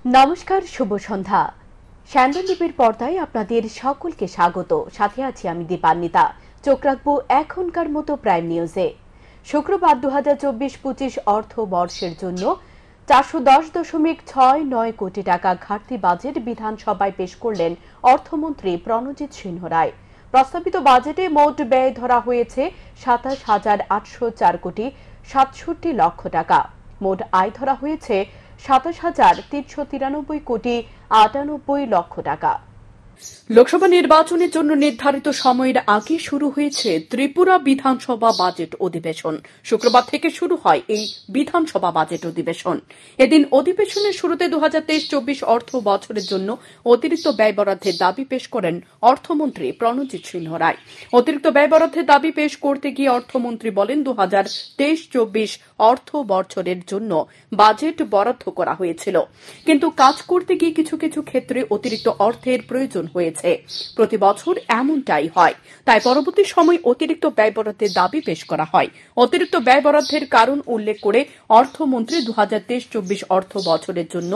নমস্কার, শুভ সন্ধ্যা। স্যান্ডেললিপির পর্দায় আপনাদের সকলকে স্বাগত। সাথে আছি আমি দীপান্বিতা। চোখ রাখবো এখনকার মতো প্রাইম নিউজে। শুক্রবার 2024-25 অর্থবর্ষের জন্য 410.69 কোটি টাকা ঘাটতি বাজেট বিধানসভায় পেশ করলেন অর্থমন্ত্রী প্রণজিৎ সিংহ রায়। প্রস্তাবিত বাজেটে মোট ব্যয় ধরা হয়েছে 27,804 কোটি 67 লক্ষ টাকা। মোট আয় ধরা হয়েছে 27,393 কোটি 98 লক্ষ টাকা। লোকসভা নির্বাচনের জন্য নির্ধারিত সময়ের আগে শুরু হয়েছে ত্রিপুরা বিধানসভা বাজেট অধিবেশন। শুক্রবার থেকে শুরু হয় এই বিধানসভা বাজেট অধিবেশন। এদিন অধিবেশনের শুরুতে 2023-24 অর্থ বছরের জন্য অতিরিক্ত ব্যয় বরাদ্দের দাবি পেশ করেন অর্থমন্ত্রী প্রণজিৎ সিংহ রায়। অতিরিক্ত ব্যয় বরাদ্দের দাবি পেশ করতে গিয়ে অর্থমন্ত্রী বলেন, 2023-24 অর্থ বছরের জন্য বাজেট বরাদ্দ করা হয়েছিল, কিন্তু কাজ করতে গিয়ে কিছু কিছু ক্ষেত্রে অতিরিক্ত অর্থের প্রয়োজন হয়েছে। প্রতি বছর এমনটাই হয়, তাই পরবর্তী সময় অতিরিক্ত ব্যয় বরাদ্দের দাবি পেশ করা হয়। অতিরিক্ত ব্যয় বরাদ্দের কারণ উল্লেখ করে অর্থমন্ত্রী 2023-24 অর্থ বছরের জন্য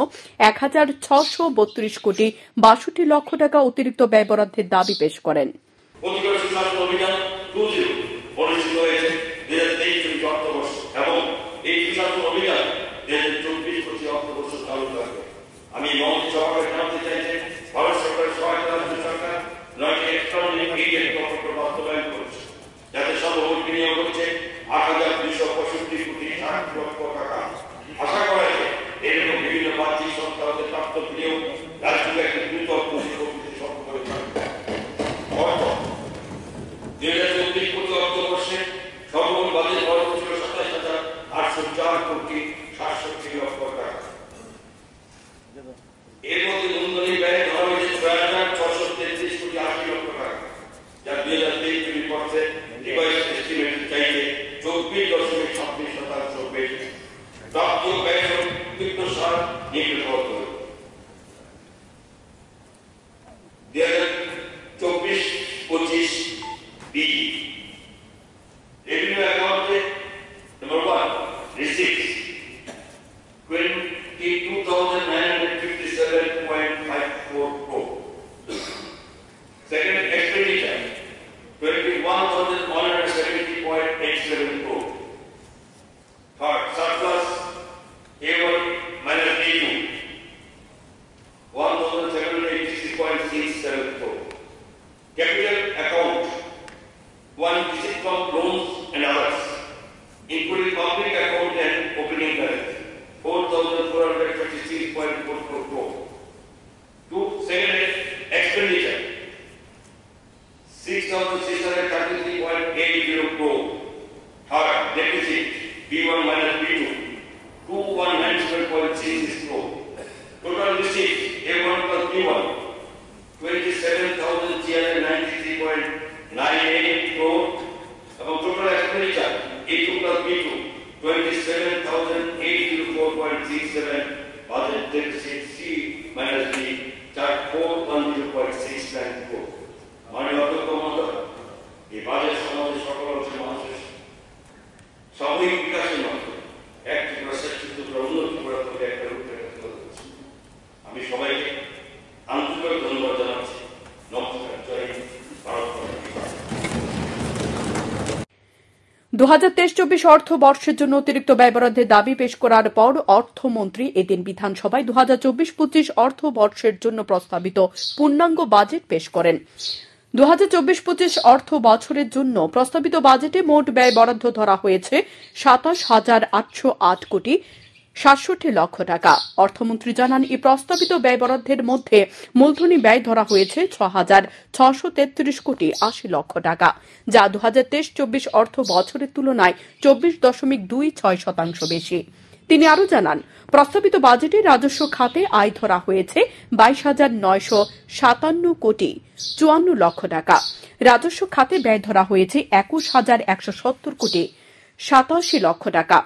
1,632 কোটি 62 লক্ষ টাকা অতিরিক্ত ব্যয় বরাদ্দের দাবি পেশ করেন। আমি মন্ত্রী সভাপতি জানাতে চাইছি, ভারত সরকারের সহায়তা রাজ্য সরকার 9টি এক্সট্রাঅর্ডিনারি এইড প্রকল্প বাস্তবায়ন করেছে, যাতে সর্বমোট বিনিয়োগ হচ্ছে 8,265 কোটি 60 লক্ষ টাকা। আশা করা যায় এরকম বিভিন্ন বাহ্যিক সংস্থা হতে প্রাপ্ত বিনিয়োগ রাজ্যকে একটি দ্রুত অর্থনীতি সফল করে থাকবে। অর্থ 2024-25 অর্থবর্ষে সর্বমোট বাজেট বরাদ্দ ছিল 27,804 কোটি 67 লক্ষ টাকা। এর মধ্যে মূলধনী ব্যয় ধরা হয়েছে 6,633 কোটি 80 লক্ষ টাকা, যা 2023 বর্ষে রিভাইজ এস্টিমেট চাইতে 24.26% বেশি। প্রাপ্ত ব্যয় সংযুক্ত সার নির্ধারিত হবে। 2024-25 বি রেভিনিউ অ্যাকাউন্টে নম্বর 1 receipts 22,957.54 crore. Second, expenditure 21,170.87 crore. Third, surplus A1 minus A2 1,786.67 crore. Capital account 1 receipt from loans and others, including public account and opening balance 4,456.44 crore. Second, expenditure 6,633.80 crore. Third, deficit B1 minus B2 2,197.66 crore. Total receipt A1 plus B1 27,393.98 crore. About total expenditure A2 plus B2 27,804.67. Budget deficit C minus D 410.69 crore. মাননীয় অধ্যক্ষ মহোদয়, এই budget সমাজের সকল অংশের মানুষের সামূহিক বিকাশের মাধ্যমে একটি প্রশাসিত উন্নতি করার প্রতি একটা রূপরেখা তুলে ধরছে। আমি সবাইকে আন্তরিক ধন্যবাদ জানাচ্ছি। নমস্কার, জয় হিন্দ, ভারত মাতা কি জয়। 2023-24 অর্থবর্ষের জন্য অতিরিক্ত ব্যয় বরাদ্দের দাবি পেশ করার পর অর্থমন্ত্রী এদিন বিধানসভায় 2024-25 অর্থবর্ষের জন্য প্রস্তাবিত পূর্ণাঙ্গ বাজেট পেশ করেন। 2024-25 অর্থ বছরের জন্য প্রস্তাবিত বাজেটে মোট ব্যয় বরাদ্দ ধরা হয়েছে 27,808 কোটি 67 লক্ষ টাকা। অর্থমন্ত্রী জানান, এই প্রস্তাবিত ব্যয় বরাদ্দের মধ্যে মূলধনী ব্যয় ধরা হয়েছে 6,633 কোটি 80 লক্ষ টাকা, যা 2023-24 অর্থ বছরের তুলনায় 24.26% বেশি। তিনি আরও জানান, প্রস্তাবিত বাজেটে রাজস্ব খাতে আয় ধরা হয়েছে 22,957 কোটি 54 লক্ষ টাকা। রাজস্ব খাতে ব্যয় ধরা হয়েছে 21,170 কোটি 87 লক্ষ টাকা।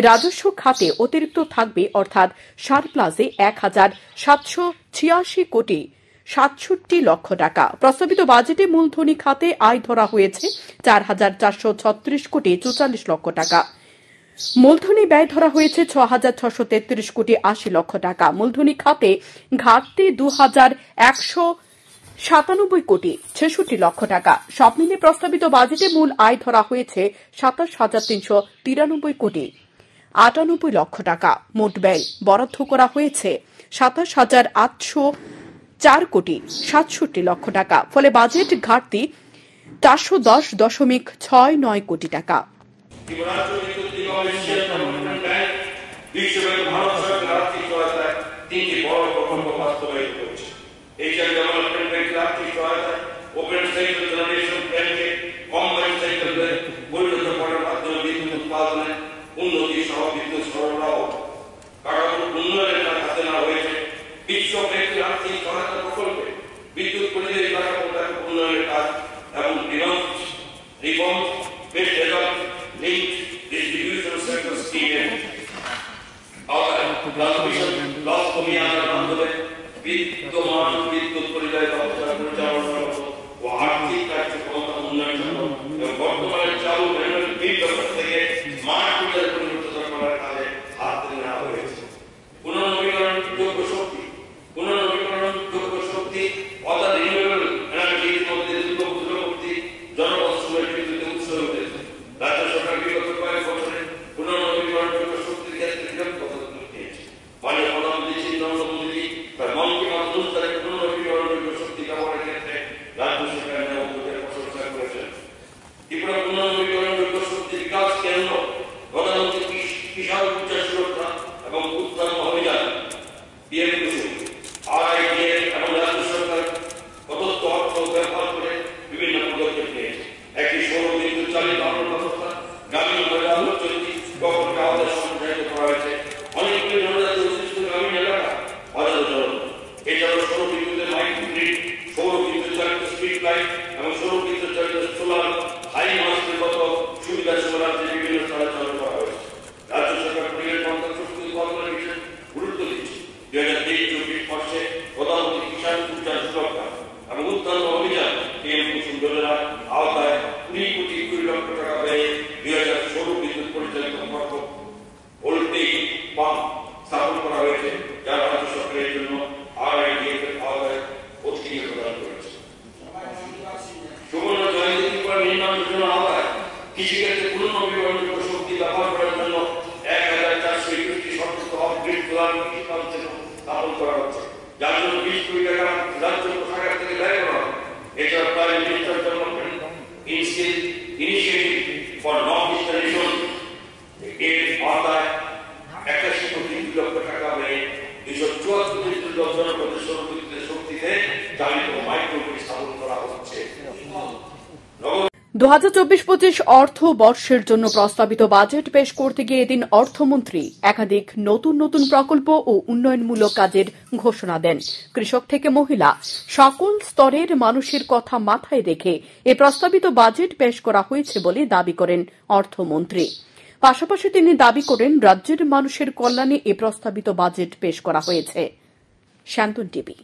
রাজস্ব খাতে অতিরিক্ত থাকবে, অর্থাৎ সারপ্লাসে 1,786 কোটি 67 লক্ষ টাকা। প্রস্তাবিত বাজেটে মূলধনী খাতে আয় ধরা হয়েছে 4,436 কোটি 44 লক্ষ টাকা। মূলধনী ব্যয় ধরা হয়েছে 6,633 কোটি 80 লক্ষ টাকা। মূলধনী খাতে ঘাটতি 2,197 কোটি 66 লক্ষ টাকা। সব মিলিয়ে প্রস্তাবিত বাজেটে মূল আয় ধরা হয়েছে 27,393 কোটি 98 লক্ষ টাকা। মোট ব্যয় বরাদ্দ করা হয়েছে 27,804 কোটি 67 লক্ষ টাকা। ফলে বাজেট ঘাটতি 410.69 কোটি টাকা। বিশ্বব্যাংক ভারত সরকার আর্থিক সহায়তায় 3টি বড় প্রকল্প বাস্তবায়িত করেছে। এশিয়ান ডেভেলপমেন্ট ব্যাংকের আর্থিক সহায়তায় ওপেন সাইকেল জেনারেশন ব্যাংকে কম্বাইন্ড সাইকেলে পরিণত করার মাধ্যমে বিদ্যুৎ উৎপাদনে উন্নতি সহ বিদ্যুৎ সরবরাহ কাঠামো উন্নয়নের কাজ হাতে নেওয়া হয়েছে। বিশ্ব ব্যাংকের আর্থিক সহায়তা প্রকল্পে বিদ্যুৎ পরিবেশ কাঠামো উন্নয়নের কাজ এবং reform based result link distribution sector স্কিমের লক্ষ কমিয়ে আনার মাধ্যমে বিদ্যমান বিদ্যুৎ পরিবাহী ব্যবস্থা পরিচালনা ও আর্থিক কার্যক্ষমতা উন্নয়ন এবং বর্তমানে চালু বিল ব্যবস্থা থেকে স্মার্ট মিটারে পরিবর্তিত করার কাজে হাত নেওয়া হয়েছে। পুনর্নবীকরণযোগ্য শক্তি অর্থাৎ রিনিউয়েবল এনার্জির মধ্যে দূরবর্তী জনবৎসরের বিদ্যুতের উৎস হয়েছে। রাজ্য সরকার বিগত কয়েক বছরে পুনর্নবীকরণযোগ্য শক্তির ক্ষেত্রে বৃহৎ পদক্ষেপ নিয়েছে। মাননীয় প্রধানমন্ত্রী শ্রী নরেন্দ্র মোদী তার মন কি বাত অনুষ্ঠানে পুনর্নবীকরণযোগ্য শক্তি ব্যবহারের ক্ষেত্রে রাজ্য সরকার নেওয়া উদ্যোগের প্রশংসা করেছেন। ত্রিপুরা পুনর্নবীকরণযোগ্য শক্তি বিকাশ কেন্দ্র প্রধানমন্ত্রী কিষাণ ঊর্জা সুরক্ষা এবং উত্থান অভিযান পিএম কুসুম RIDF এবং রাজ্য সরকার প্রদত্ত অর্থ ব্যবহার করে বিভিন্ন পদক্ষেপ নিয়েছে। একটি সৌর বিদ্যুৎ চালিত আলোর ব্যবস্থা গ্রামীণ আলো চলতি প্রকল্পে আমাদের সংযোজিত করা হয়েছে। অনেকগুলি জনজাতি অধিষ্ঠিত গ্রামীণ এলাকা অজানা জল। এছাড়াও সৌর বিদ্যুতের মাইক্রো গ্রিড, সৌর বিদ্যুৎ চালিত স্ট্রিট লাইট এবং সৌর বিদ্যুৎ চালিত সোলার হাই মাস্টের মতো সুবিধা রাজ্যে বিভিন্ন স্তরে চালু করা হয়েছে। রাজ্য সরকার পরিবেশ বান্ধব শক্তি উৎপাদনের বিষয়ে গুরুত্ব দিচ্ছে। 2023-24 বর্ষে প্রধানমন্ত্রী কিষাণ ঊর্জা সুরক্ষা এবং উত্থান অভিযান পিএম কুসুম যোজনার আওতায় 20 কোটি 20 লক্ষ টাকা ব্যয়ে 2000 সৌর বিদ্যুৎ পরিচালিত প্রকল্প ভোল্টেইক পাম্প স্থাপন করা হয়েছে, যা রাজ্য সরকারের জন্য RIDF এর আওতায় অধিকার প্রদান করেছে। সুবর্ণ জয়ন্তী ত্রিপুরা নির্মাণ যোজনার আওতায় কৃষিক্ষেত্রে পুনর্নবীকরণযোগ্য শক্তি ব্যবহার করার জন্য 1421টি শর্ত অফগ্রিড সোলার কৃষি স্থাপন করা হচ্ছে, যার জন্য 20 কোটি টাকা রাজ্য কোষাগার থেকে ব্যয় করা হবে। এছাড়া prime minister development initiative for north eastern reason এর আওতায় 81 কোটি 2 লক্ষ টাকা ব্যয়ে 274 জনপদের সৌর বিদ্যুতের শক্তিতে চালিত মাইক্রোগ্রিড স্থাপন করা হচ্ছে। 2024-25 অর্থ বর্ষের জন্য প্রস্তাবিত বাজেট পেশ করতে গিয়ে এদিন অর্থমন্ত্রী একাধিক নতুন প্রকল্প ও উন্নয়নমূলক কাজের ঘোষণা দেন। কৃষক থেকে মহিলা সকল স্তরের মানুষের কথা মাথায় রেখে এ প্রস্তাবিত বাজেট পেশ করা হয়েছে বলে দাবি করেন অর্থমন্ত্রী। পাশাপাশি তিনি দাবি করেন রাজ্যের মানুষের কল্যাণে এ প্রস্তাবিত বাজেট পেশ করা হয়েছে। শান্তন টিভি।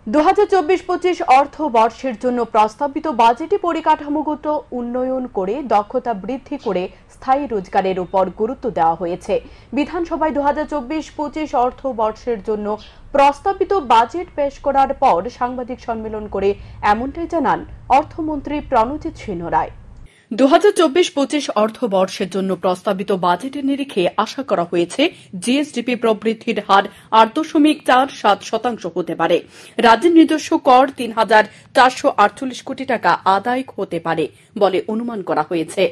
2024-25 অর্থ বর্ষের জন্য প্রস্তাবিত বাজেটে পরিকাঠামোগত উন্নয়ন করে দক্ষতা বৃদ্ধি করে স্থায়ী রোজগারের উপর গুরুত্ব দেওয়া হয়েছে। বিধানসভায় 2024-25 অর্থ বর্ষের জন্য প্রস্তাবিত বাজেট পেশ করার পর সাংবাদিক সম্মেলন করে এমনটাই জানান অর্থমন্ত্রী প্রণজিৎ সিংহ রায়। 2024-25 অর্থবর্ষের জন্য প্রস্তাবিত বাজেটের নিরিখে আশা করা হয়েছে জিএসডিপি প্রবৃদ্ধির হার 8.47% হতে পারে। রাজ্যের নিজস্ব কর 3,448 কোটি টাকা আদায় হতে পারে বলে অনুমান করা হয়েছে।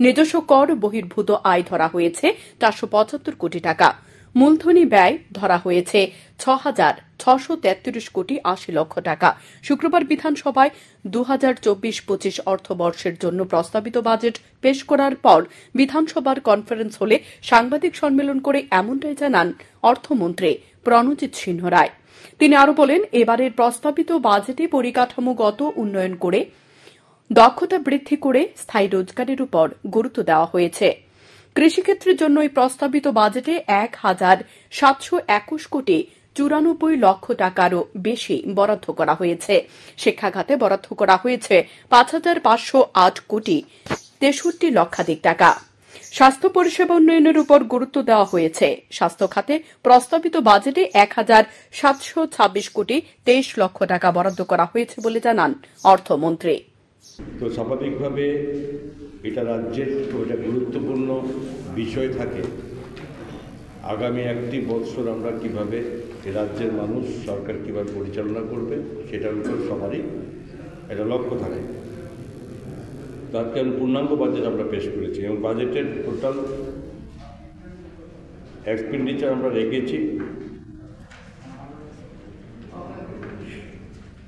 নিজস্ব কর বহির্ভূত আয় ধরা হয়েছে 475 কোটি টাকা। মূলধনী ব্যয় ধরা হয়েছে 6,633 কোটি 80 লক্ষ টাকা। শুক্রবার বিধানসভায় 2024-25 অর্থবর্ষের জন্য প্রস্তাবিত বাজেট পেশ করার পর বিধানসভার কনফারেন্স হলে সাংবাদিক সম্মেলন করে এমনটাই জানান অর্থমন্ত্রী প্রণজিৎ সিংহ রায়। তিনি আরও বলেন, এবারের প্রস্তাবিত বাজেটে পরিকাঠামোগত উন্নয়ন করে দক্ষতা বৃদ্ধি করে স্থায়ী রোজগারের উপর গুরুত্ব দেওয়া হয়েছে। কৃষিক্ষেত্রের জন্য এই প্রস্তাবিত বাজেটে 1,721 কোটি 94 লক্ষ টাকারও বেশি বরাদ্দ করা হয়েছে। শিক্ষা খাতে বরাদ্দ করা হয়েছে 5,508 কোটি 63 লক্ষাধিক টাকা। স্বাস্থ্য পরিষেবা উন্নয়নের উপর গুরুত্ব দেওয়া হয়েছে। স্বাস্থ্য খাতে প্রস্তাবিত বাজেটে 1,726 কোটি 23 লক্ষ টাকা বরাদ্দ করা হয়েছে বলে জানান অর্থমন্ত্রী। তো স্বাভাবিকভাবে এটা রাজ্যের একটা গুরুত্বপূর্ণ বিষয় থাকে। আগামী একটি বছর আমরা কিভাবে রাজ্যের মানুষ সরকার কিভাবে পরিচালনা করবে সেটার উপর সবারই একটা লক্ষ্য থাকে। তার কারণ পূর্ণাঙ্গ বাজেট আমরা পেশ করেছি এবং বাজেটের টোটাল এক্সপেন্ডিচার আমরা রেখেছি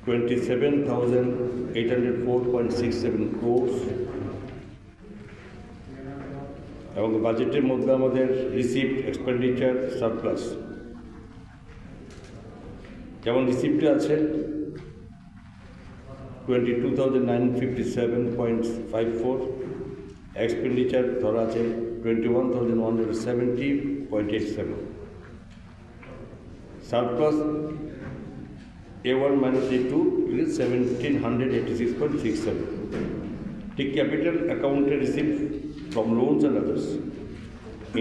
27,804.67 crores এবং বাজেটের মধ্যে আমাদের রিসিপ্ট, এক্সপেন্ডিচার, সারপ্লাস। যেমন রিসিপ্টে আছে 22,957.54, এক্সপেন্ডিচার ধরা আছে 21,170.87, surplus A1 minus A2 is 1,786.67. Take capital account receipt from loans and others,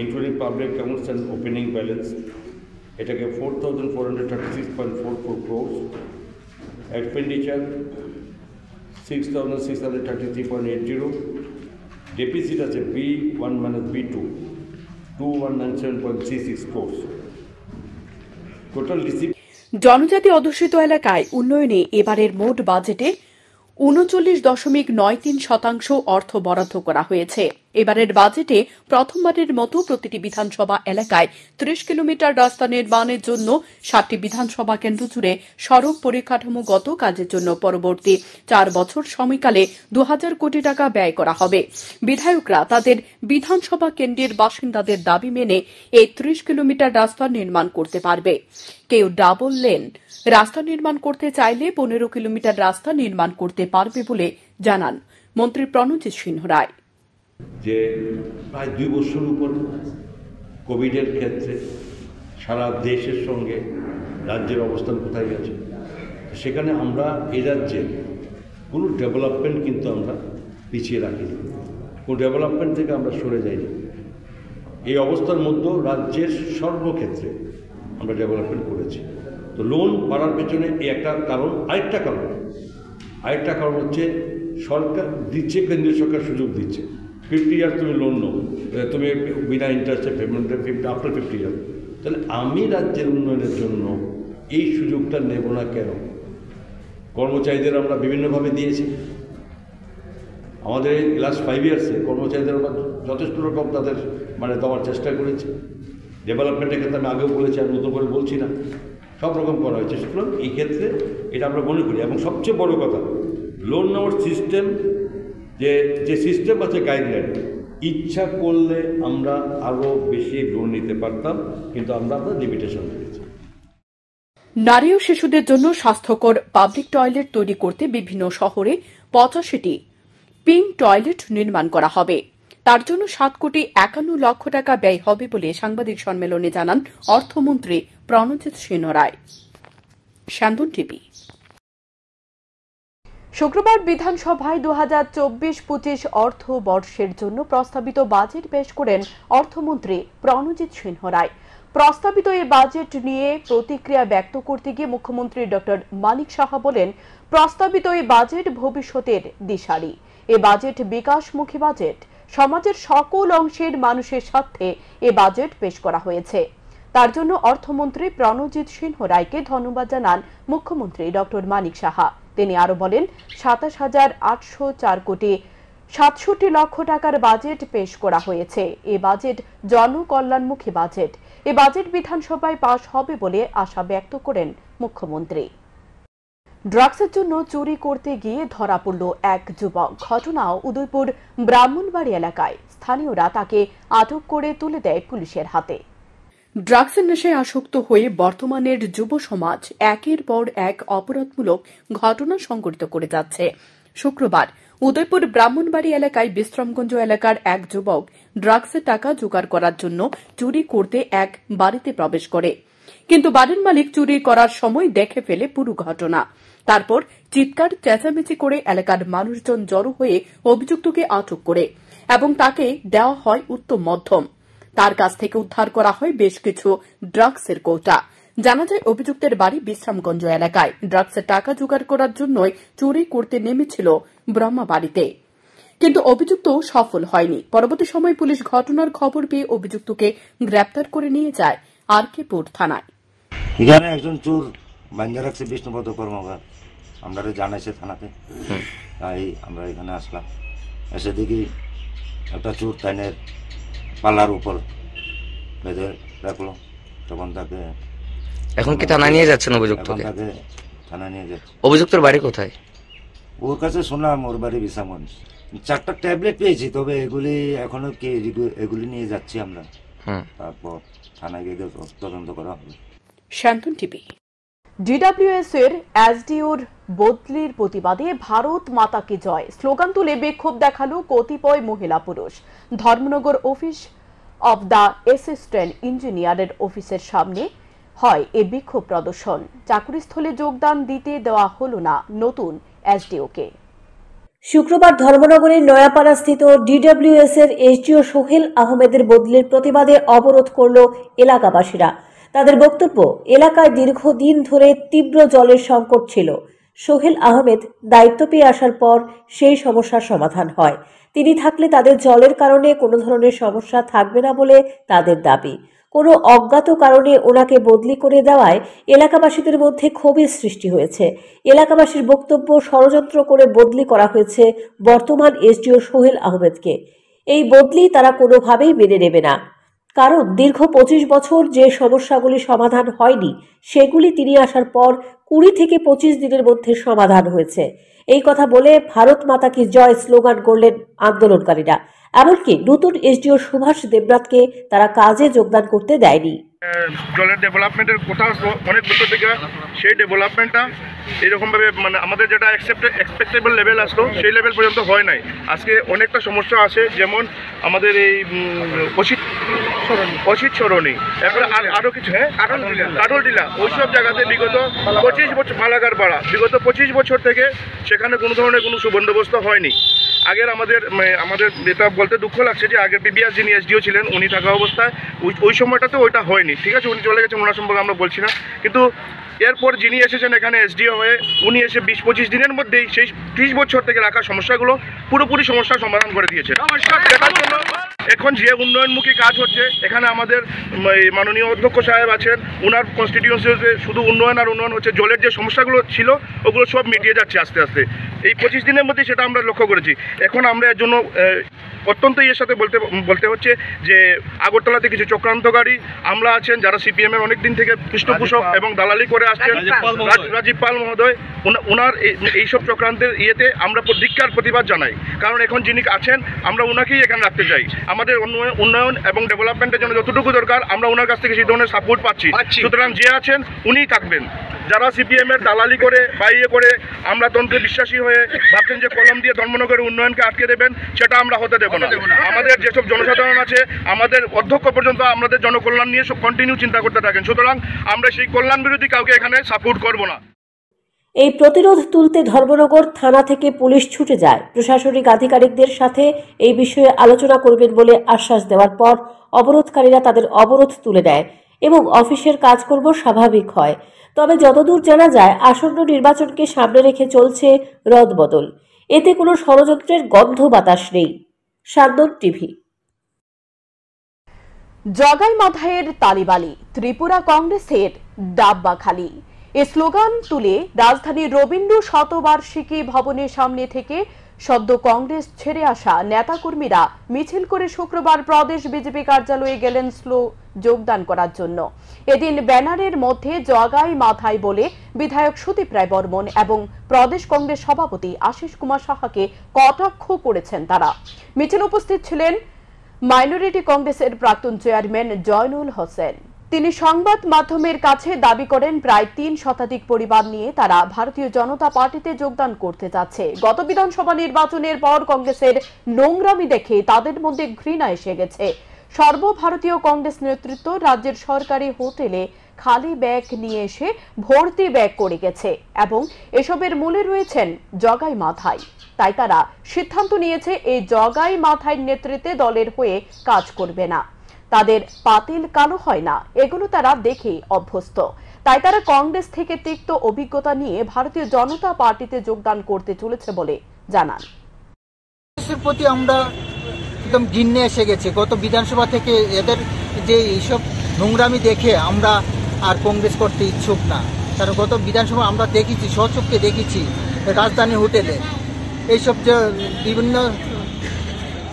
including public accounts and opening balance. It is 4,436.44 crores. Expenditure 6,633.80. Deficit as a B1 minus B2 2,197.36 crores. Total receipt. জনজাতি অধ্যুষিত এলাকায় উন্নয়নে এবারের মোট বাজেটে 39.93% অর্থ বরাদ্দ করা হয়েছে। এবারের বাজেটে প্রথমবারের মতো প্রতিটি বিধানসভা এলাকায় 30 কিলোমিটার রাস্তা নির্মাণের জন্য 7টি বিধানসভা কেন্দ্র জুড়ে সড়ক পরিকাঠামোগত কাজের জন্য পরবর্তী 4 বছর সময়কালে 2,000 কোটি টাকা ব্যয় করা হবে। বিধায়করা তাদের বিধানসভা কেন্দ্রের বাসিন্দাদের দাবি মেনে এই 30 কিলোমিটার রাস্তা নির্মাণ করতে পারবে। কেউ ডাবল লেন রাস্তা নির্মাণ করতে চাইলে 15 কিলোমিটার রাস্তা নির্মাণ করতে পারবে বলে জানান মন্ত্রী প্রণজিৎ সিংহ রায়। যে প্রায় 2 বছর উপর কোভিডের ক্ষেত্রে সারা দেশের সঙ্গে রাজ্যের অবস্থান কোথায় গেছে, সেখানে আমরা এই রাজ্যে কোনো ডেভেলপমেন্ট কিন্তু আমরা পিছিয়ে রাখিনি, কোনো ডেভেলপমেন্ট থেকে আমরা সরে যাইনি। এই অবস্থার মধ্যেও রাজ্যের সর্বক্ষেত্রে আমরা ডেভেলপমেন্ট করেছি। তো লোন বাড়ার পেছনে এই একটা কারণ। আরেকটা কারণ হচ্ছে সরকার দিচ্ছে, কেন্দ্রীয় সরকার সুযোগ দিচ্ছে। 50 ইয়ার তুমি লোন নাও, তুমি বিনা ইন্টারেস্টে পেমেন্ট আফটার 50 ইয়ার। তাহলে আমি রাজ্যের উন্নয়নের জন্য এই সুযোগটা নেব না কেন? কর্মচারীদের আমরা বিভিন্নভাবে দিয়েছি। আমাদের এই লাস্ট 5 ইয়ার্সে কর্মচারীদের আমরা যথেষ্ট রকম তাদের দেওয়ার চেষ্টা করেছি। ডেভেলপমেন্টের ক্ষেত্রে আমি আগেও বলেছি, আমি নতুন করে বলছি না, সব রকম করা হয়েছে। সুতরাং এই ক্ষেত্রে এটা আমরা মনে করি। এবং সবচেয়ে বড় কথা, লোন নেওয়ার সিস্টেম, যে সিস্টেম আছে গাইডলাইন, ইচ্ছা করলে আমরা আরও বেশি লোন নিতে পারতাম, কিন্তু আমরা লিমিটেশন দিয়েছি। নারী ও শিশুদের জন্য স্বাস্থ্যকর পাবলিক টয়লেট তৈরি করতে বিভিন্ন শহরে 85টি পিঙ্ক টয়লেট নির্মাণ করা হবে। তার জন্য 7,51 লক্ষ টাকা ব্যয় হবে বলে সাংবাদিক সম্মেলনে জানান অর্থমন্ত্রী প্রণজিৎ সিংহ রায়। শান্তন টিভি। শুক্রবার বিধানসভায় 2024-25 অর্থবর্ষের জন্য প্রস্তাবিত বাজেট পেশ করেন অর্থমন্ত্রী প্রণজিৎ সিংহ রায়। প্রস্তাবিত এই বাজেট নিয়ে প্রতিক্রিয়া ব্যক্ত করতে গিয়ে মুখ্যমন্ত্রী ড মানিক সাহা বলেন, প্রস্তাবিত এই বাজেট ভবিষ্যতের দিশারি। এ বাজেট বিকাশমুখী বাজেট। সমাজের সকল অংশের মানুষের স্বার্থে এ বাজেট পেশ করা হয়েছে। তার জন্য অর্থমন্ত্রী প্রণজিৎ সিংহ রায়কে ধন্যবাদ জানান মুখ্যমন্ত্রী ড মানিক সাহা। তিনি আরো বলেন, 27,804 কোটি 67 লক্ষ টাকার বাজেট পেশ করা হয়েছে। এ বাজেট জনকল্যাণমুখী বাজেট। এ বাজেট বিধানসভায় পাশ হবে বলে আশা ব্যক্ত করেন মুখ্যমন্ত্রী। ড্রাগসের জন্য চুরি করতে গিয়ে ধরা পড়ল এক যুবক। ঘটনা উদয়পুর ব্রাহ্মণবাড়ি এলাকায়। স্থানীয়রা তাকে আটক করে তুলে দেয় পুলিশের হাতে। ড্রাগসের নেশায় আসক্ত হয়ে বর্তমানের যুব সমাজ একের পর এক অপরাধমূলক ঘটনা সংঘটিত করে যাচ্ছে। শুক্রবার উদয়পুর ব্রাহ্মণবাড়ি এলাকায় বিশ্রামগঞ্জ এলাকার এক যুবক ড্রাগসের টাকা জোগাড় করার জন্য চুরি করতে এক বাড়িতে প্রবেশ করে, কিন্তু বাড়ির মালিক চুরি করার সময় দেখে ফেলে পুরো ঘটনা। তারপর চিৎকার চেঁচামেচি করে এলাকার মানুষজন জড়ো হয়ে অভিযুক্তকে আটক করে এবং তাকে দেওয়া হয় উত্তম মধ্যম। তার কাছ থেকে উদ্ধার করা হয় বেশ কিছু ড্রাগসের কৌটা। জানা যায় অভিযুক্তের বাড়ি বিশ্রামগঞ্জ এলাকায়। ড্রাগসের টাকা জোগাড় করার জন্যই চুরি করতে নেমেছিল ব্রহ্মা বাড়িতে, কিন্তু অভিযুক্ত সফল হয়নি। পরবর্তী সময় পুলিশ ঘটনার খবর পেয়ে অভিযুক্তকে গ্রেপ্তার করে নিয়ে যায় আরকেপুর থানায়। এখানে একজন চোর বান্ধা রাখছে বিষ্ণুপদ কর্মকার, আমরা জানাইছে থানাতে। তাই আমরা এখানে আসলাম, এসে দেখি একটা চোর তাইনের পাল্লার উপর বেঁধে রাখলো। তখন তাকে এখন কি থানায় নিয়ে যাচ্ছেন অভিযুক্তকে? তাকে থানায় নিয়ে যাচ্ছে। অভিযুক্তের বাড়ি কোথায়? ওর কাছে শুনলাম ওর বাড়ি বিশ্রামগঞ্জ। 4টা ট্যাবলেট পেয়েছি, তবে এগুলি এখনো এগুলি নিয়ে যাচ্ছি আমরা। তারপর থানায় গিয়ে তদন্ত করা হবে। শান্তন টিভি। ডিডব্লিউএস এর এসডিওর বদলির প্রতিবাদে ভারত মাতা কি জয় স্লোগান তুলে বিক্ষোভ দেখালো কতিপয় মহিলা পুরুষ। Dharmanagar office of the assistant ইঞ্জিনিয়ারের অফিসের সামনে হয় এই বিক্ষোভ প্রদর্শন। চাকুরিস্থলে যোগদান দিতে দেওয়া হল না নতুন এসডিওকে। শুক্রবার ধর্মনগরের নয়াপাড়াস্থিত ডিডব্লিউএস এর এসডিও সোহেল আহমেদের বদলির প্রতিবাদে অবরোধ করল এলাকাবাসীরা। তাদের বক্তব্য, এলাকায় দীর্ঘদিন ধরে তীব্র জলের সংকট ছিল। সোহেল আহমেদ দায়িত্ব পেয়ে আসার পর সেই সমস্যার সমাধান হয়। তিনি থাকলে তাদের জলের কারণে কোনো ধরনের সমস্যা থাকবে না বলে তাদের দাবি। কোনো অজ্ঞাত কারণে ওনাকে বদলি করে দেওয়ায় এলাকাবাসীদের মধ্যে ক্ষোভের সৃষ্টি হয়েছে। এলাকাবাসীর বক্তব্য, ষড়যন্ত্র করে বদলি করা হয়েছে বর্তমান এসডিও সোহেল আহমেদকে। এই বদলি তারা কোনোভাবেই মেনে নেবে না, কারণ দীর্ঘ 25 বছর যে সমস্যাগুলি সমাধান হয়নি সেগুলি তিনি আসার পর 20 থেকে 25 দিনের মধ্যে সমাধান হয়েছে। এই কথা বলে ভারত মাতা কি জয় স্লোগান করলেন আন্দোলনকারীরা। এমনকি নতুন এসডিও সুভাষ দেবনাথকে তারা কাজে যোগদান করতে দেয়নি। জলের ডেভেলপমেন্টের কথা অনেক বছর থেকে, সেই ডেভেলপমেন্টটা এরকমভাবে মানে আমাদের যেটা এক্সপেক্টেবল লেভেল আসলো সেই লেভেল পর্যন্ত হয় নাই। আজকে অনেকটা সমস্যা আছে, যেমন আমাদের এই অসিত সরণি, এরপরে আরও কিছু কাটল টিলা, ওইসব জায়গাতে বিগত 25 বছর মালাগার পাড়া, বিগত 25 বছর থেকে সেখানে কোনো ধরনের কোনো সুবন্দোবস্ত হয়নি। আগের আমাদের যেটা বলতে দুঃখ লাগছে যে আগের পিবিএস যিনি এসডিও ছিলেন উনি থাকা অবস্থায় ওই সময়টাতে ওইটা হয়নি। ঠিক আছে, উনি চলে গেছেন, ওনার সম্পর্কে আমরা বলছি না, কিন্তু এরপর যিনি এসেছেন এখানে এসডিও হয়ে, উনি এসে 20-25 দিনের মধ্যেই সেই 30 বছর থেকে রাখা সমস্যাগুলো পুরোপুরি সমস্যার সমাধান করে দিয়েছে। দেখার জন্য এখন যে উন্নয়নমুখী কাজ হচ্ছে, এখানে আমাদের মাননীয় অধ্যক্ষ সাহেব আছেন, ওনার কনস্টিটিউয়েন্সিতে শুধু উন্নয়ন আর উন্নয়ন হচ্ছে। জলের যে সমস্যাগুলো ছিল ওগুলো সব মিটিয়ে যাচ্ছে আস্তে আস্তে। এই 25 দিনের মধ্যে সেটা আমরা লক্ষ্য করেছি। এখন আমরা এর জন্য অত্যন্ত ইয়ের সাথে বলতে হচ্ছে যে আগরতলাতে কিছু চক্রান্তকারী আমরা আছেন যারা সিপিএম এর অনেক দিন থেকে পৃষ্ঠপোষক এবং দালালি করে আসছেন। রাজীব পাল মহোদয়, ওনার এইসব চক্রান্তের ইয়েতে আমরা ধিক্কার প্রতিবাদ জানাই, কারণ এখন যিনি আছেন আমরা ওনাকেই এখানে রাখতে চাই। আমাদের উন্নয়ন এবং ডেভেলপমেন্টের জন্য যতটুকু দরকার আমরা ওনার কাছ থেকে সেই ধরনের সাপোর্ট পাচ্ছি। সুতরাং যে আছেন উনিই থাকবেন। যারা সিপিএম এর দালালি করে বা ইয়ে করে আমরা তন্ত্রে বিশ্বাসী হয়ে ভাবছেন যে কলম দিয়ে ধর্মনগরের উন্নয়নকে আটকে দেবেন, সেটা আমরা হতে দেব না। আমাদের যেসব জনসাধারণ আছে, আমাদের অধ্যক্ষ পর্যন্ত আমাদের জনকল্যাণ নিয়ে সব কন্টিনিউ চিন্তা করতে থাকেন। সুতরাং আমরা সেই কল্যাণ বিরোধী কাউকে এখানে সাপোর্ট করব না। এই প্রতিরোধ তুলতে ধর্মনগর থানা থেকে পুলিশ ছুটে যায়। প্রশাসনিক আধিকারিকদের সাথে এই বিষয়ে আলোচনা করবেন বলে আশ্বাস দেওয়ার পর অবরোধকারীরা তাদের অবরোধ তুলে দেয় এবং অফিসের কাজকর্ম স্বাভাবিক হয়। তবে যতদূর জানা যায় আসন্ন নির্বাচনকে সামনে রেখে চলছে রদবদল। এতে কোনো ষড়যন্ত্রের গন্ধ বাতাস নেই। শান্তন টিভি। জগাই মাথায়ের তালিবালি, ত্রিপুরা কংগ্রেসের ডাব্বা খালি। এ স্লোগান তুলে রাজধানীর রবীন্দ্র শতবার্ষিকী ভবনের সামনে থেকে সদ্য কংগ্রেস ছেড়ে আসা নেতাকর্মীরা মিছিল করে শুক্রবার প্রদেশ বিজেপি কার্যালয়ে গেলেন যোগদান করার জন্য। এদিন ব্যানারের মধ্যে জগাই মাথায় বলে বিধায়ক সুদীপ রায় বর্মন এবং প্রদেশ কংগ্রেস সভাপতি আশিস কুমার সাহাকে কটাক্ষ করেছেন তারা। মিছিল উপস্থিত ছিলেন মাইনরিটি কংগ্রেসের প্রাক্তন চেয়ারম্যান জয়নুল হোসেন। তিনি সংবাদ মাধ্যমের কাছে দাবি করেন প্রায় 3 শতাধিক পরিবার নিয়ে তারা ভারতীয় জনতা পার্টিতে যোগদান করতে যাচ্ছে। গত বিধানসভা নির্বাচনের পর কংগ্রেসের নোংরামি দেখে তাদের মধ্যে ঘৃণা এসে গেছে। সর্বভারতীয় কংগ্রেস নেতৃত্ব রাজ্যের সরকারি হোটেলে খালি ব্যাগ নিয়ে এসে ভর্তি ব্যাগ করে গেছে এবং এসবের মূলে রয়েছেন জগাই মাথাই। তাই তারা সিদ্ধান্ত নিয়েছে এই জগাই মাথাইয়ের নেতৃত্বে দলের হয়ে কাজ করবে না। তাদের পাতিল কালো হয় না, এগুলো তারা দেখে অভ্যস্ত। তাই তারা কংগ্রেস থেকে তিক্ত অভিজ্ঞতা নিয়ে ভারতীয় জনতা পার্টিতে যোগদান করতে চলেছে বলে জানান। প্রতি আমরা একদম ঘৃণে এসে গেছে। গত বিধানসভা থেকে এদের যে এইসব নোংরামি দেখে আমরা আর কংগ্রেস করতে ইচ্ছুক না। কারণ গত বিধানসভা আমরা দেখেছি, স্বচক্ষে দেখেছি রাজধানী হোটেলে এইসব যে বিভিন্ন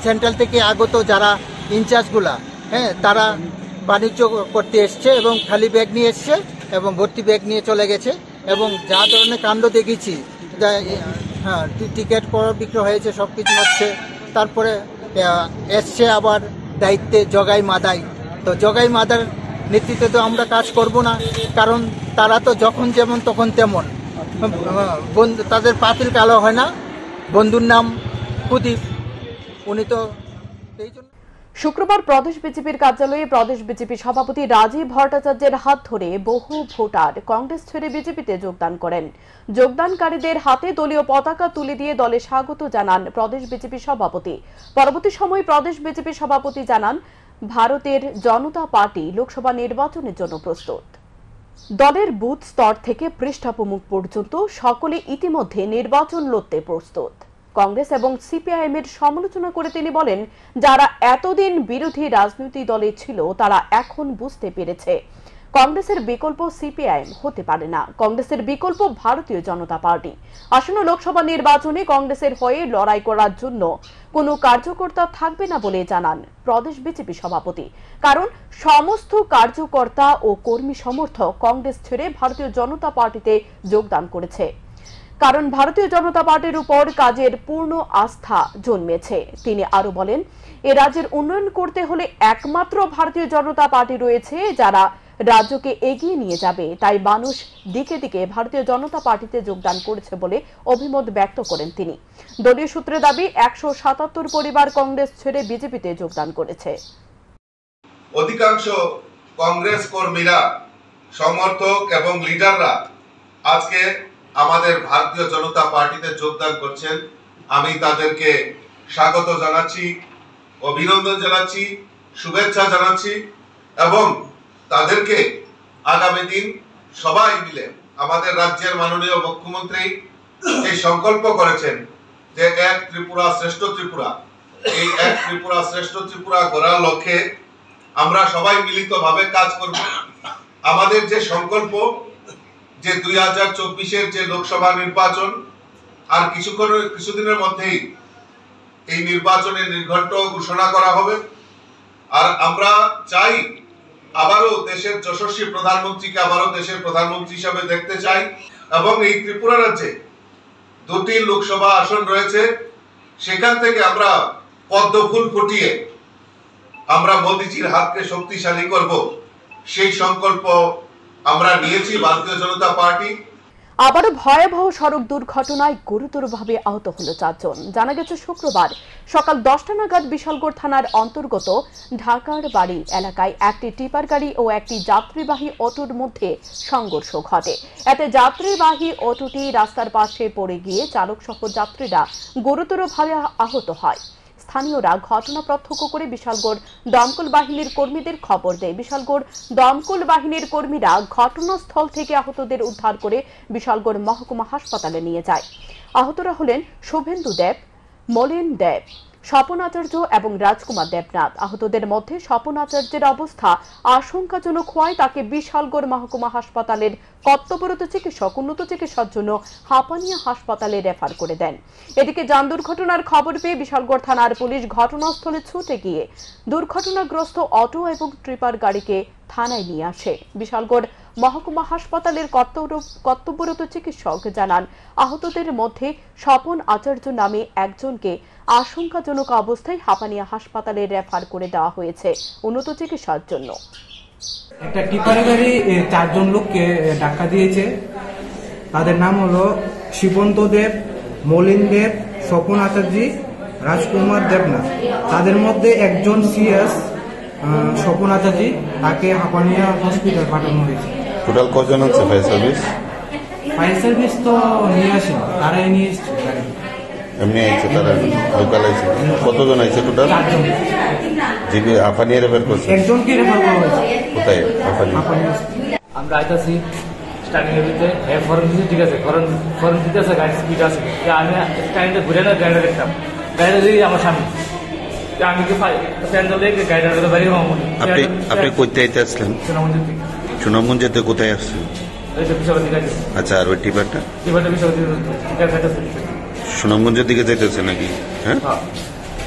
সেন্ট্রাল থেকে আগত যারা ইনচার্জগুলা, তারা বাণিজ্য করতে এসছে এবং খালি ব্যাগ নিয়ে এসছে এবং ভর্তি ব্যাগ নিয়ে চলে গেছে এবং যা ধরনের কাণ্ড দেখেছি, টিকিট বিক্রি হয়েছে, সব কিছু হচ্ছে। তারপরে এসছে আবার দায়িত্বে জগাই মাদাই। তো জগাই মাদার নেতৃত্বে তো আমরা কাজ করব না, কারণ তারা তো যখন যেমন তখন তেমন, তাদের পাতিল কালো হয় না। বন্ধুর নাম প্রদীপ, উনি তো এই জন্য। শুক্রবার প্রদেশ বিজেপির কার্যালয়ে প্রদেশ বিজেপি সভাপতি রাজীব ভট্টাচার্যের হাত ধরে বহু ভোটার কংগ্রেস ছেড়ে বিজেপিতে যোগদান করেন। যোগদানকারীদের হাতে দলীয় পতাকা তুলে দিয়ে দলে স্বাগত জানান প্রদেশ বিজেপি সভাপতি। পরবর্তী সময় প্রদেশ বিজেপি সভাপতি জানান, ভারতের জনতা পার্টি লোকসভা নির্বাচনের জন্য প্রস্তুত। দলের বুথ স্তর থেকে পৃষ্ঠাপ্রমুখ পর্যন্ত সকলে ইতিমধ্যে নির্বাচন লড়তে প্রস্তুত। কংগ্রেস এবং সিপিআইএম এর সমালোচনা করে তিনি বলেন, যারা এতদিন বিরোধী রাজনৈতিক দলে ছিল তারা এখন বুঝতে পেরেছে কংগ্রেসের বিকল্প সিপিআইএম হতে পারে না, কংগ্রেসের বিকল্প ভারতীয় জনতা পার্টি। আসন্ন লোকসভা নির্বাচনে কংগ্রেসের হয়ে লড়াই করার জন্য কোনো কার্যকর্তা থাকবে না বলে জানান প্রদেশ বিজেপি সভাপতি। কারণ সমস্ত কার্যকর্তা ও কর্মী সমর্থক কংগ্রেস ছেড়ে ভারতীয় জনতা পার্টিতে যোগদান করেছে। কারণ ভারতীয় জনতা পার্টির উপর কাজের পূর্ণ আস্থা জন্মেছে। তিনি আরো বলেন, এ রাজ্যের উন্নয়ন করতে হলে একমাত্র ভারতীয় জনতা পার্টি রয়েছে যারা রাজ্যকে এগিয়ে নিয়ে যাবে। তাই মানুষ দিকে দিকে ভারতীয় জনতা পার্টিতে যোগদান করেছে বলে অভিমত ব্যক্ত করেন তিনি। দলীয় সূত্রে দাবি 177 পরিবার কংগ্রেস ছেড়ে বিজেপিতে যোগদান করেছে। অধিকাংশ কংগ্রেস কর্মীরা, সমর্থক এবং লিডাররা আজকে আমাদের ভারতীয় জনতা পার্টিতে যোগদান করছেন। আমি তাদেরকে স্বাগত জানাচ্ছি, অভিনন্দন জানাচ্ছি, শুভেচ্ছা জানাচ্ছি এবং তাদেরকে আগামী দিন সবাই মিলে আমাদের রাজ্যের মাননীয় মুখ্যমন্ত্রী যে সংকল্প করেছেন যে এক ত্রিপুরা শ্রেষ্ঠ ত্রিপুরা, এই এক ত্রিপুরা শ্রেষ্ঠ ত্রিপুরা করার লক্ষ্যে আমরা সবাই মিলিতভাবে কাজ করব। আমাদের যে সংকল্প যে 2024-এর যে লোকসভা নির্বাচন, আর কিছুদিনের মধ্যেই এই নির্বাচনের নির্ঘণ্ট ঘোষণা করা হবে। আর আমরা চাই আবারও দেশের যশস্বী প্রধানমন্ত্রীকে আবারও দেশের প্রধানমন্ত্রী হিসাবে দেখতে চাই এবং এই ত্রিপুরা রাজ্যে 2টি লোকসভা আসন রয়েছে, সেখান থেকে আমরা পদ্ম ফুল ফুটিয়ে আমরা মোদিজির হাতকে শক্তিশালী করব, সেই সংকল্প আমরা নিয়েছি ভারতীয় জনতা পার্টি। আবারও ভয়াবহ সড়ক দুর্ঘটনায় গুরুতরভাবে আহত হল 4 জন। জানা গেছে শুক্রবার সকাল 10টা নাগাদ বিশালগড় থানার অন্তর্গত ঢাকার বাড়ি এলাকায় একটি টিপার গাড়ি ও একটি যাত্রীবাহী অটোর মধ্যে সংঘর্ষ ঘটে। এতে যাত্রীবাহী অটোটি রাস্তার পাশে পড়ে গিয়ে চালক সহ যাত্রীরা গুরুতরভাবে আহত হয়। স্থানীয়রা ঘটনা প্রত্যক্ষ করে বিশালগড় দমকল বাহিনীর কর্মীদের খবর দেয়। বিশালগড় দমকল বাহিনীর কর্মীরা ঘটনাস্থল থেকে আহতদের উদ্ধার করে বিশালগড় মহকুমা হাসপাতালে নিয়ে যায়। আহতরা হলেন শুভেন্দু দেব, মলিন দেব, স্বপন আচার্য এবং রাজকুমার দেবনাথ। আহতদের মধ্যে স্বপন আচার্যের অবস্থা আশঙ্কাজনক হওয়ায় তাকে বিশালগড় মহকুমা হাসপাতালের কর্তব্যরত চিকিৎসক উন্নত চিকিৎসার জন্য হাপানিয়া হাসপাতালে রেফার করে দেন। এদিকে যান দুর্ঘটনার খবর পেয়ে বিশালগড় থানার পুলিশ ঘটনাস্থলে ছুটে গিয়ে দুর্ঘটনাগ্রস্ত অটো এবং ট্রিপার গাড়িকে থানায় নিয়ে আসে। বিশালগড় মহকুমা হাসপাতালের কর্তব্যরত চিকিৎসক জানান, আহতদের মধ্যে স্বপন আচার্য নামে একজনকে আশঙ্কাজনক অবস্থায় হাপানিয়া হাসপাতালে রেফার করে দেওয়া হয়েছে উন্নত চিকিৎসার জন্য। একটা টিপার গাড়ি 4 জন লোককে ধাক্কা দিয়েছে। তাদের নাম হলো শিবন্ত দেব, মলিন দেব, স্বপন আচার্য, রাজকুমার দেবনাথ। তাদের মধ্যে একজন সিএস স্বপন আচার্য, তাকে হাঁপানিয়া হসপিটাল পাঠানো হয়েছে। টোটাল কজন আছে ফায়ার সার্ভিস? ফায়ার সার্ভিস তো নিয়ে আসে, তারাই নিয়ে এসছে। এমনি আইছে তারা লোকাল আইছে? কতজন আইছে টোটাল? 4 জন। জিবি আফানিয়া রেফার করছে? একজনকে রেফার করা হয়েছে। কোথায়? আফানিয়া। আমরা আইতাছি স্টার্টিং এর ভিতরে ফরেন দিতে, ঠিক আছে, ফরেন দিতে আছে, গাড়ি স্পিড আছে। আমি স্টার্টিংটা ঘুরে না গাড়িটা দেখতাম, গাড়িটা দেখি আমার সামনে। আমি কি গাড়িটা বাড়ি হওয়া মনে। আপনি কোথায় আইতে আসলেন? সুনামগঞ্জ যেতে কোথায় আসছেন? আচ্ছা, আর ওই টিপারটা সুনামগঞ্জের দিকে যাইতেছে নাকি? হ্যাঁ,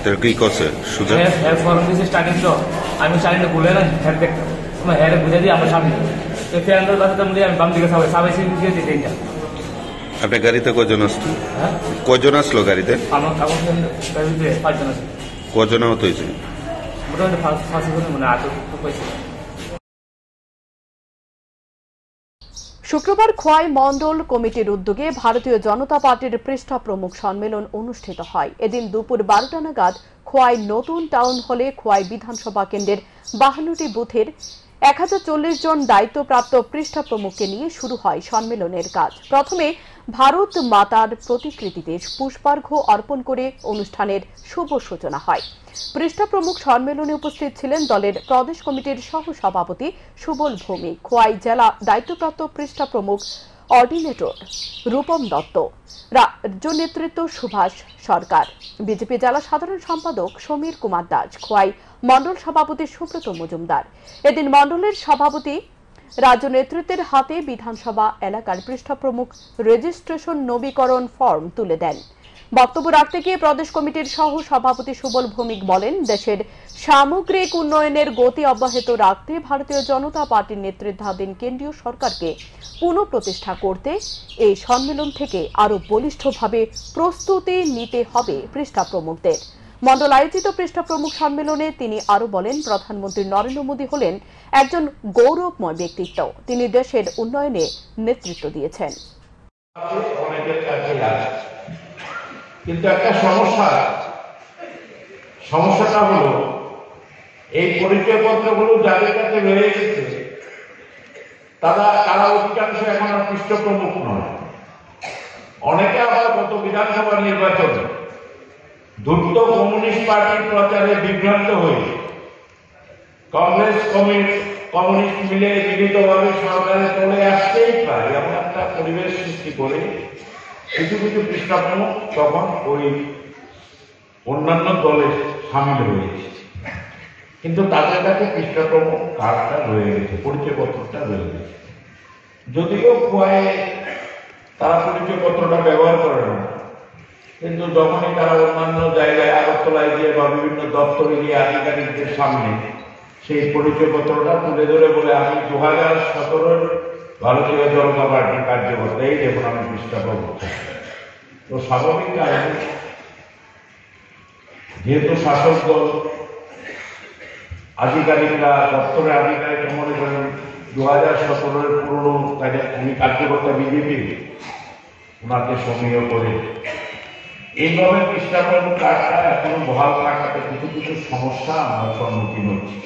তার কি করছে? সুজা স্টার্টিং তো আমি স্টার্টিংটা ঘুরে না হেড দেখতাম, হেড ঘুরে দিই আমার সামনে। আমি বাম দিকে সবাই দিকে। আপনার গাড়িতে কজন আসলো? কজন আসলো গাড়িতে? আমার 5 জন আছে। কজন আহত হয়েছে? মোটামুটি 5 জন, মানে আট পয়সা। শুক্রবার খোয়াই মণ্ডল কমিটির উদ্যোগে ভারতীয় জনতা পার্টির পৃষ্ঠা প্রমুখ সম্মেলন অনুষ্ঠিত হয়। এদিন দুপুর 12টা নাগাদ খোয়াই নতুন টাউন হলে খোয়াই বিধানসভা কেন্দ্রের 52টি বুথের 1040 জন দায়িত্বপ্রাপ্ত পৃষ্ঠা প্রমুখকে নিয়ে শুরু হয় সম্মেলনের কাজ। প্রথমে ভারত মাতার প্রতিকৃতিতে পুষ্পার্ঘ্য অর্পণ করে অনুষ্ঠানের শুভ সূচনা হয়। পৃষ্ঠা প্রমুখ সম্মেলনে উপস্থিত ছিলেন দলের প্রদেশ কমিটির সহ সভাপতি সুবল ভৌমিক, খোয়াই জেলা দায়িত্বপ্রাপ্ত পৃষ্ঠা প্রমুখ অর্ডিনেটর রূপম দত্ত, রাজ্য নেতৃত্ব সুভাষ সরকার, বিজেপি জেলা সাধারণ সম্পাদক সমীর কুমার দাস, খোয়াই মণ্ডল সভাপতি সুব্রত মজুমদার। এদিন মণ্ডলের সভাপতি রাজ্য নেতৃত্বের হাতে বিধানসভা এলাকার পৃষ্ঠা প্রমুখ রেজিস্ট্রেশন নবীকরণ ফর্ম তুলে দেন। বক্তব্য রাখতে গিয়ে প্রদেশ কমিটির সহ সভাপতি সুবল ভৌমিক বলেন, দেশের সামগ্রিক উন্নয়নের গতি অব্যাহত রাখতে ভারতীয় জনতা পার্টির নেতৃত্বাধীন কেন্দ্রীয় সরকারকে পুনঃপ্রতিষ্ঠা করতে এই সম্মেলন থেকে আরও বলিষ্ঠভাবে প্রস্তুতি নিতে হবে পৃষ্ঠা প্রমুখদের। মণ্ডল আয়োজিত পৃষ্ঠা প্রমুখ সম্মেলনে তিনি আরও বলেন, প্রধানমন্ত্রী নরেন্দ্র মোদী হলেন একজন গৌরবময় ব্যক্তিত্ব। তিনি দেশের উন্নয়নে নেতৃত্ব দিয়েছেন। কিন্তু একটা সমস্যাটা হলো এই পরিচয়পত্রগুলো যাদের কাছে রয়ে গেছে তারা অধিকাংশ এখন আর পৃষ্ঠপ্রমুখ নয়। অনেকে আবার গত বিধানসভা নির্বাচনে দ্রুত কমিউনিস্ট পার্টির প্রচারে বিভ্রান্ত হয়ে কংগ্রেস কমিউনিস্ট মিলে মিলিতভাবে সরকারে চলে আসতেই পারে এমন একটা পরিবেশ সৃষ্টি করে কিছু কিছু পৃষ্ঠাপ্রমুখ তখন ওই অন্যান্য দলে সামিল হয়েছে, কিন্তু তাদের কাছে পৃষ্ঠাপ্রমুখ কার্ডটা রয়ে গেছে, পরিচয়পত্রটা রয়ে গেছে। যদিও খোয়াই তারা পরিচয়পত্রটা ব্যবহার করে না, কিন্তু যখনই তারা অন্যান্য জায়গায় আগরতলায় গিয়ে বা বিভিন্ন দপ্তরে গিয়ে আধিকারিকদের সামনে সেই পরিচয়পত্রটা তুলে ধরে বলে, আমি 2017 ভারতীয় জনতা পার্টির কার্যকর্তা, এই দেখুন আমি পৃষ্ঠাপ্রমুখ। তো স্বাভাবিক কারণে যেহেতু শাসক দল আধিকারিকরা দপ্তরের আধিকারিক মনে করেন 2017 পুরনো উনি কার্যকর্তা বিজেপি, ওনাকে সমীহ করে এইভাবে পৃষ্ঠাপ্রমুখ কার্ডটা এখনো বহাল থাকাতে কিছু কিছু সমস্যা আমরা সম্মুখীন হচ্ছি।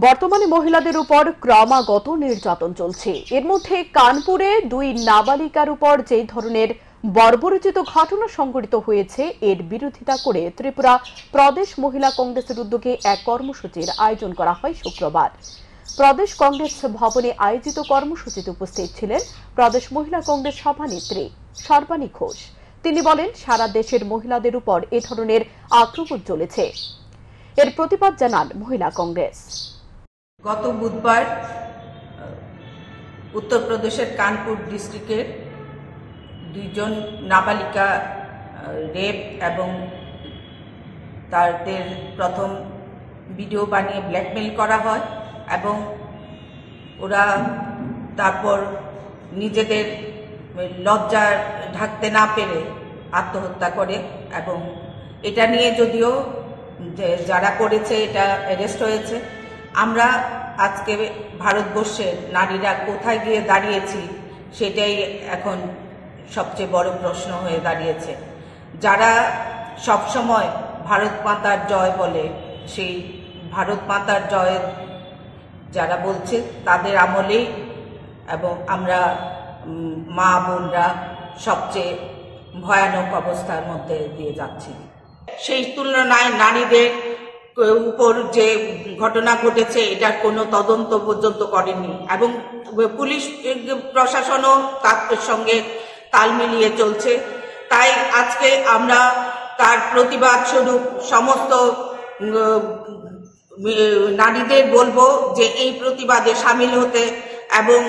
বর্তমানে মহিলাদের উপর ক্রমাগত নির্যাতন চলছে। এর মধ্যে কানপুরে 2 নাবালিকার উপর যে ধরনের বর্বরোচিত ঘটনা সংঘটিত হয়েছে এর বিরোধিতা করে ত্রিপুরা প্রদেশ মহিলা কংগ্রেসের উদ্যোগে এক কর্মসূচির আয়োজন করা হয় শুক্রবার। প্রদেশ কংগ্রেস ভবনে আয়োজিত কর্মসূচিতে উপস্থিত ছিলেন প্রদেশ মহিলা কংগ্রেস সভানেত্রী সর্বাণী ঘোষ। তিনি বলেন, সারা দেশের মহিলাদের উপর এ ধরনের আক্রমণ চলেছে। এর প্রতিবাদ জানান মহিলা কংগ্রেস। গত বুধবার উত্তরপ্রদেশের কানপুর ডিস্ট্রিক্টের 2 জন নাবালিকা রেপ এবং তাদের প্রথম ভিডিও বানিয়ে ব্ল্যাকমেল করা হয় এবং ওরা তারপর নিজেদের লজ্জা ঢাকতে না পেরে আত্মহত্যা করে এবং এটা নিয়ে যদিও যারা করেছে এটা অ্যারেস্ট হয়েছে। আমরা আজকে ভারতবর্ষের নারীরা কোথায় গিয়ে দাঁড়িয়েছি সেটাই এখন সবচেয়ে বড় প্রশ্ন হয়ে দাঁড়িয়েছে। যারা সবসময় ভারত মাতার জয় বলে সেই ভারত মাতার জয় যারা বলছে তাদের আমলেই, এবং আমরা মা বোনরা সবচেয়ে ভয়ানক অবস্থার মধ্যে দিয়ে যাচ্ছি। সেই তুলনায় নারীদের উপর যে ঘটনা ঘটেছে এটার কোনো তদন্ত পর্যন্ত করেনি, এবং পুলিশ প্রশাসনও তার সঙ্গে তাল মিলিয়ে চলছে। তাই আজকে আমরা তার প্রতিবাদ স্বরূপ সমস্ত নারীদের বলবো যে এই প্রতিবাদে সামিল হতে এবং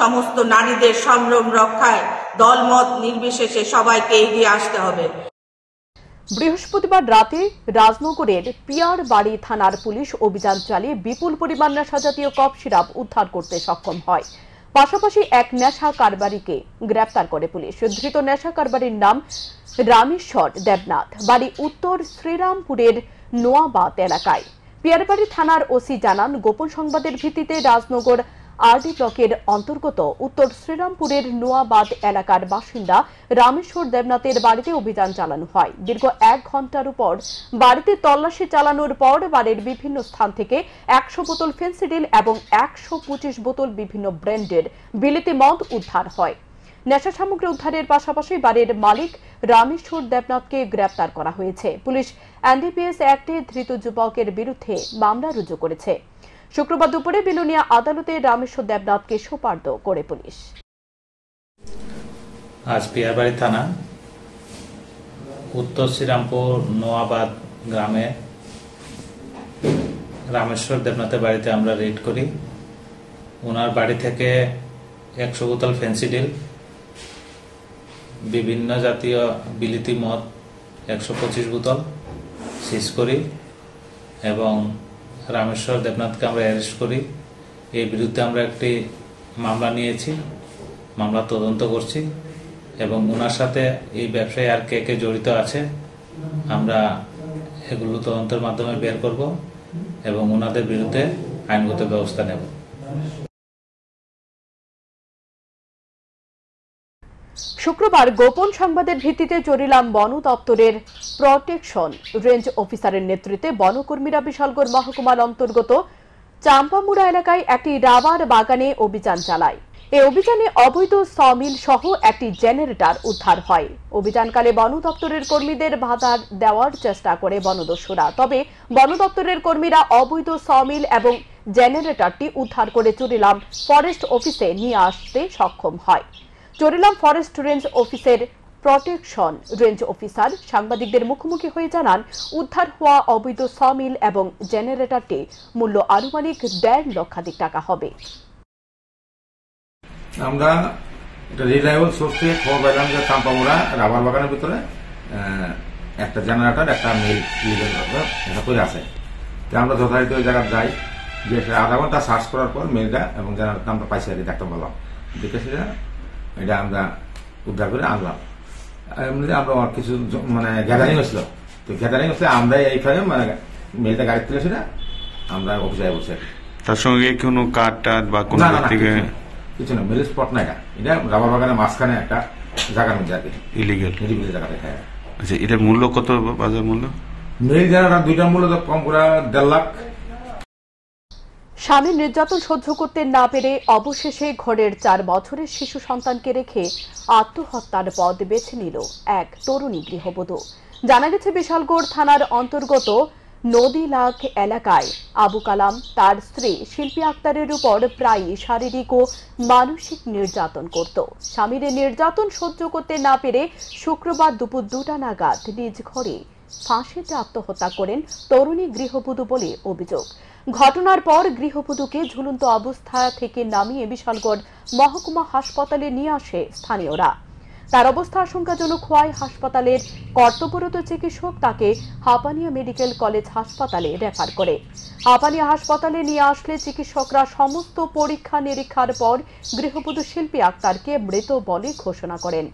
সমস্ত নারীদের সম্ভ্রম রক্ষায় দলমত নির্বিশেষে সবাইকে এগিয়ে আসতে হবে। বৃহস্পতিবার রাতে রাজনগরের পিয়ারবাড়ি থানার পুলিশ অভিযান চালিয়ে বিপুল পরিমাণ নেশাজাতীয় কফ সিরাপ উদ্ধার করতে সক্ষম হয়। পাশাপাশি এক নেশা কারবারিকে গ্রেপ্তার করে পুলিশ। ধৃত নেশা কারবারির নাম রামেশ্বর দেবনাথ, বাড়ি উত্তর শ্রীরামপুরের নোয়াবাদ এলাকায়। পিয়ারবাড়ি থানার ওসি জানান, গোপন সংবাদের ভিত্তিতে রাজনগর আরডি ব্লকের অন্তর্গত উত্তর শ্রীরামপুরের নোয়াবাদ এলাকার বাসিন্দা রামেশ্বর দেবনাথের বাড়িতে অভিযান চালানো হয়। দীর্ঘ 1 ঘন্টার উপর বাড়িতে তল্লাশি চালানোর পর বাড়ির বিভিন্ন স্থান থেকে 100 বোতল ফেন্সিডিল এবং 125 বোতল বিভিন্ন ব্র্যান্ডের বিলিতি মদ উদ্ধার হয়। নেশা সামগ্রী উদ্ধারের পাশাপাশি বাড়ির মালিক রামেশ্বর দেবনাথকে গ্রেপ্তার করা হয়েছে। পুলিশ এনডিপিএস অ্যাক্টে ধৃত যুবকের বিরুদ্ধে মামলা রুজু করেছে। শুক্রবার দুপুরে বিলোনিয়া আদালতে রামেশ্বর দেবনাথকে সোপর্দ করে পুলিশ। আজ পিয়ারবাড়ি থানা উত্তর শ্রীরামপুর নোয়াবাদ গ্রামে রামেশ্বর দেবনাথের বাড়িতে আমরা রেড করি। ওনার বাড়ি থেকে 100 বোতল ফেন্সিডিল, বিভিন্ন জাতীয় বিলিতি মদ 125 বোতল সিজ করি এবং রামেশ্বর দেবনাথকে আমরা অ্যারেস্ট করি। এর বিরুদ্ধে আমরা একটি মামলা নিয়েছি, মামলা তদন্ত করছি এবং ওনার সাথে এই ব্যবসায় আর কে কে জড়িত আছে আমরা এগুলো তদন্তের মাধ্যমে বের করব এবং ওনাদের বিরুদ্ধে আইনগত ব্যবস্থা নেব। শুক্রবার গোপন সংবাদের ভিত্তিতে চরিলাম বন দপ্তরের প্রটেকশন রেঞ্জ অফিসারের নেতৃত্বে বনকর্মীরা বিশালগড় মহকুমার অন্তর্গত চাম্পামুড়া এলাকায় একটি রাবার বাগানে অভিযান চালায়। এই অভিযানে অবৈধ সমিল সহ একটি জেনারেটর উদ্ধার হয়। অভিযানকালে বন দপ্তরের কর্মীদের বাধা দেওয়ার চেষ্টা করে বনদস্যুরা, তবে বন দপ্তরের কর্মীরা অবৈধ সমিল এবং জেনারেটরটি উদ্ধার করে চরিলাম ফরেস্ট অফিসে নিয়ে আসতে সক্ষম হয়। চরিলাম ফরেস্ট রেঞ্জ অফিসের প্রটেকশন রেঞ্জ অফিসার সাংবাদিকদের মুখোমুখি হয়ে জানান, উদ্ধার হওয়া অবৈধ সমিল এবং জেনারেটরটি মূল্য আনুমানিক 1.5 লক্ষাধিক টাকা হবে। আমরা একটা রিলায়েবল সোর্স থেকে খবর পেলাম যে চাম্পামুড়া রাবার বাগানের ভিতরে একটা জেনারেটর একটা মিল এটা করে আছে। আমরা যথারীতি ওই জায়গায় যাই, যে 1/2 ঘন্টা সার্চ করার পর মিলটা এবং জেনারেটরটা আমরা পাইছি আর কি দেখতে পেলাম। দেখে সেটা এটা আমরা উদ্ধার করে আনলাম। এমনিতে আমরা কিছু মানে গ্যাদারিং হয়েছিল, তো গ্যাদারিং হচ্ছে আমরা এইভাবে মানে মিলটা গাড়ি তুলে সেটা আমরা অফিসে বসে। তার সঙ্গে কোনো কাঠ টাট বা কোনো থেকে কিছু না, মিল স্পট না, এটা রাবার বাগানের মাঝখানে একটা জায়গার মধ্যে আর কি ইলিগেল জায়গাতে। হ্যাঁ, আচ্ছা, এটার মূল্য কত বাজার মূল্য? মিল জেনারেটর দুইটার মূল্য কম করে 1.5 লাখ। স্বামীর নির্যাতন সহ্য করতে না পেরে অবশেষে ঘরের 4 বছরের শিশু সন্তানকে রেখে আত্মহত্যার পথ বেছে নিল এক তরুণী গৃহবধূ। জানা গেছে, বিশালগড় থানার অন্তর্গত নদীলাখ এলাকায় আবু কালাম তার স্ত্রী শিল্পী আক্তারের উপর প্রায়ই শারীরিক ও মানসিক নির্যাতন করত। স্বামীর নির্যাতন সহ্য করতে না পেরে শুক্রবার দুপুর 2টা নাগাদ নিজ ঘরে ফাঁসিতে আত্মহত্যা করেন তরুণী গৃহবধূ বলে অভিযোগ। ঘটনার পর গৃহবধূকে ঝুলন্ত অবস্থা থেকে নামিয়ে বিশালগড় মহকুমা হাসপাতালে নিয়ে আসে স্থানীয়রা। তার অবস্থা আশঙ্কাজনক হওয়ায় হাসপাতালের কর্তব্যরত চিকিৎসক তাকে হাপানিয়া মেডিকেল কলেজ হাসপাতালে রেফার করে। হাপানিয়া হাসপাতালে নিয়ে আসলে চিকিৎসকরা সমস্ত পরীক্ষা নিরীক্ষার পর গৃহবধূ শিল্পী আক্তারকে মৃত বলে ঘোষণা করেন।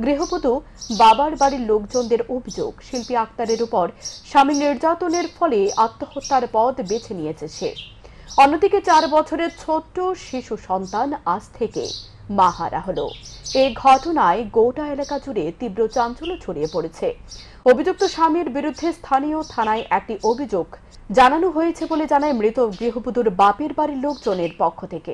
গৃহবধূ বাবার বাড়ির লোকজনদের অভিযোগ, শিল্পী আক্তারের উপর স্বামী নির্যাতনের ফলে আত্মহত্যার পথ বেছে নিয়েছে সে। অন্যদিকে 4 বছরের ছোট্ট শিশু সন্তান আজ থেকে মা হারা হলো। এই ঘটনায় গোটা এলাকা জুড়ে তীব্র চাঞ্চল্য ছড়িয়ে পড়েছে। অভিযুক্ত স্বামীর বিরুদ্ধে স্থানীয় থানায় একটি অভিযোগ জানানো হয়েছে বলে জানায় মৃত গৃহবধূর বাপের বাড়ির লোকজনের পক্ষ থেকে।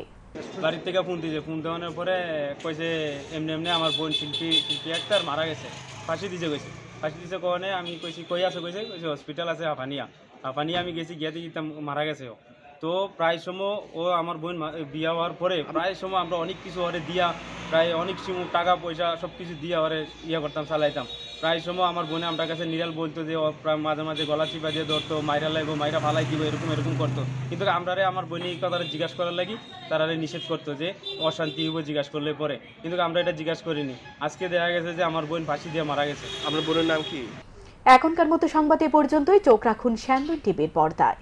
বাড়ির থেকে ফোন দেওয়ানোর পরে কইছে এমনি আমার বোন শিল্পী একটা মারা গেছে, ফাঁসি দিছে কনে। আমি কইছি কই আছে, কইছে হসপিটাল আছে আফানিয়া আমি গেছি, গিয়ে দিই মারা গেছে। তো প্রায় সময় ও আমার বোন বিয়া হওয়ার পরে প্রায় সময় আমরা অনেক কিছু ওরে দিয়া, প্রায় অনেক সময় টাকা পয়সা সব কিছু দিয়া ওরে করতাম, চালাইতাম। প্রায় সময় আমার বোনে আমার কাছে নিরাল বলতো যে মাঝে মাঝে গলা চিপা দিয়ে ধরতো, মাইরা লাগবো, মাইরা ফালাই দিব, এরকম করতো। কিন্তু আমরা আমার বোনে এই কথাটা জিজ্ঞাসা করার লাগি তারা নিষেধ করতো যে অশান্তি হইব জিজ্ঞাসা করলে পরে, কিন্তু আমরা এটা জিজ্ঞাসা করিনি। আজকে দেখা গেছে যে আমার বোন ফাঁসি দিয়ে মারা গেছে। আপনার বোনের নাম কি? এখনকার মতো সংবাদ এ পর্যন্তই। চোখ রাখুন স্যান্দন টিভির পর্দায়।